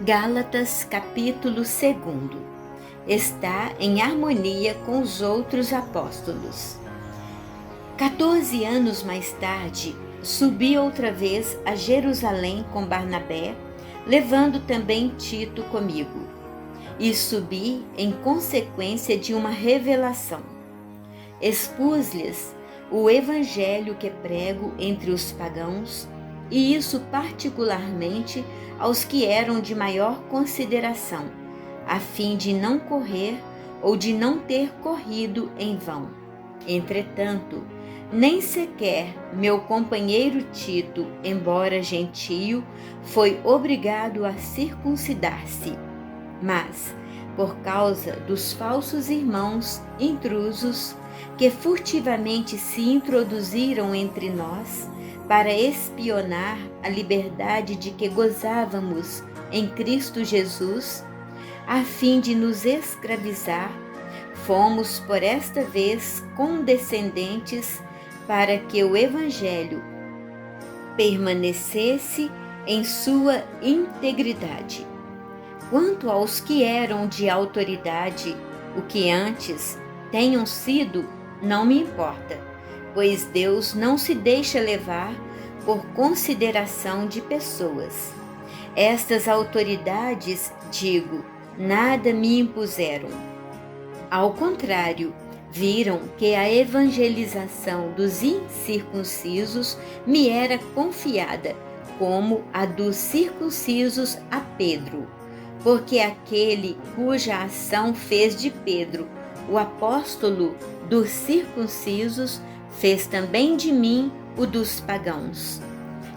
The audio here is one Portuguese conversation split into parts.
Gálatas capítulo 2 está em harmonia com os outros apóstolos. 14 anos mais tarde, subi outra vez a Jerusalém com Barnabé, levando também Tito comigo. E subi em consequência de uma revelação. Expus-lhes o evangelho que prego entre os pagãos, e isso particularmente aos que eram de maior consideração, a fim de não correr ou de não ter corrido em vão. Entretanto, nem sequer meu companheiro Tito, embora gentio, foi obrigado a circuncidar-se, mas, por causa dos falsos irmãos intrusos que furtivamente se introduziram entre nós, para espionar a liberdade de que gozávamos em Cristo Jesus, a fim de nos escravizar, fomos por esta vez condescendentes para que o Evangelho permanecesse em sua integridade. Quanto aos que eram de autoridade, o que antes tenham sido, não me importa, pois Deus não se deixa levar por consideração de pessoas. Estas autoridades, digo, nada me impuseram. Ao contrário, viram que a evangelização dos incircuncisos me era confiada, como a dos circuncisos a Pedro, porque aquele cuja ação fez de Pedro o apóstolo dos circuncisos, fez também de mim o dos pagãos.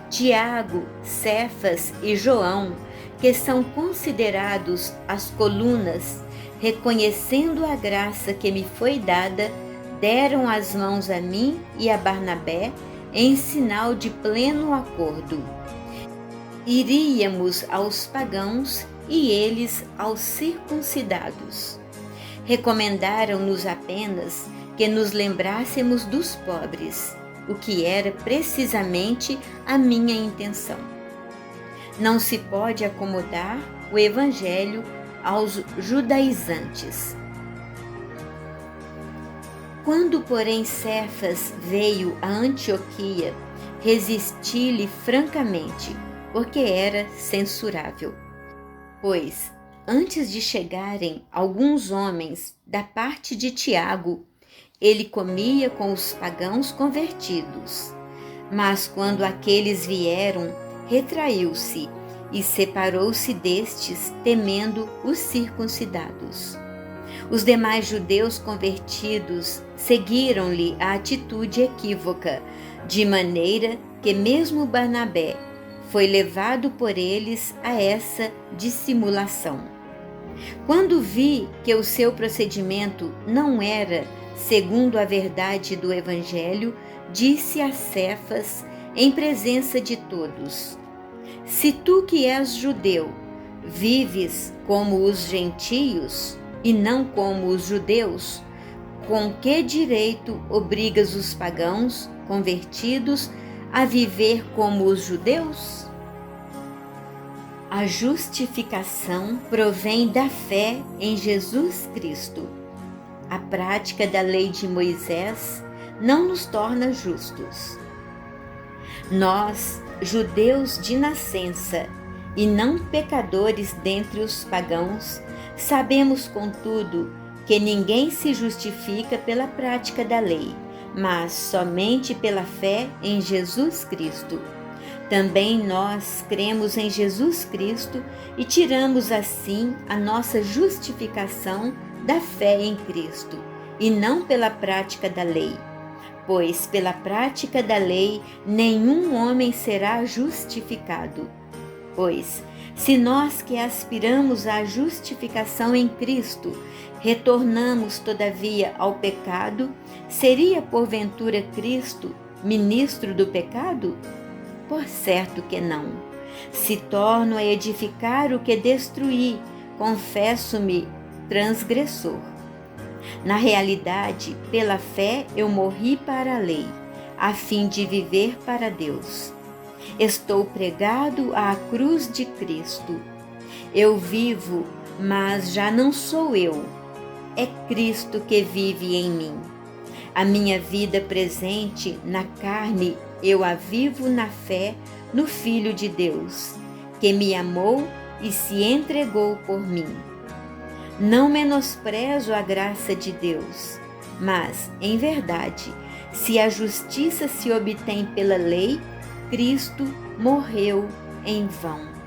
Tiago, Cefas e João, que são considerados as colunas, reconhecendo a graça que me foi dada, deram as mãos a mim e a Barnabé em sinal de pleno acordo. Iríamos aos pagãos e eles aos circuncidados. Recomendaram-nos apenas que nos lembrássemos dos pobres, o que era precisamente a minha intenção. Não se pode acomodar o Evangelho aos judaizantes. Quando, porém, Cefas veio a Antioquia, resisti-lhe francamente, porque era censurável. Pois, antes de chegarem alguns homens da parte de Tiago, ele comia com os pagãos convertidos. Mas quando aqueles vieram, retraiu-se e separou-se destes, temendo os circuncidados. Os demais judeus convertidos seguiram-lhe a atitude equívoca, de maneira que mesmo Barnabé foi levado por eles a essa dissimulação. Quando vi que o seu procedimento não era segundo a verdade do Evangelho, disse a Cefas, em presença de todos: se tu que és judeu, vives como os gentios e não como os judeus, com que direito obrigas os pagãos convertidos a viver como os judeus? A justificação provém da fé em Jesus Cristo. A prática da lei de Moisés não nos torna justos. Nós, judeus de nascença e não pecadores dentre os pagãos, sabemos, contudo, que ninguém se justifica pela prática da lei, mas somente pela fé em Jesus Cristo. Também nós cremos em Jesus Cristo e tiramos assim a nossa justificação da fé em Cristo, e não pela prática da lei. Pois pela prática da lei nenhum homem será justificado. Pois, se nós que aspiramos à justificação em Cristo, retornamos todavia ao pecado, seria porventura Cristo ministro do pecado? Por certo que não. Se torno a edificar o que destruí, confesso-me transgressor. Na realidade, pela fé eu morri para a lei, a fim de viver para Deus. Estou pregado à cruz de Cristo. Eu vivo, mas já não sou eu. É Cristo que vive em mim. A minha vida presente na carne eu a vivo na fé no Filho de Deus, que me amou e se entregou por mim. Não menosprezo a graça de Deus, mas, em verdade, se a justiça se obtém pela lei, Cristo morreu em vão.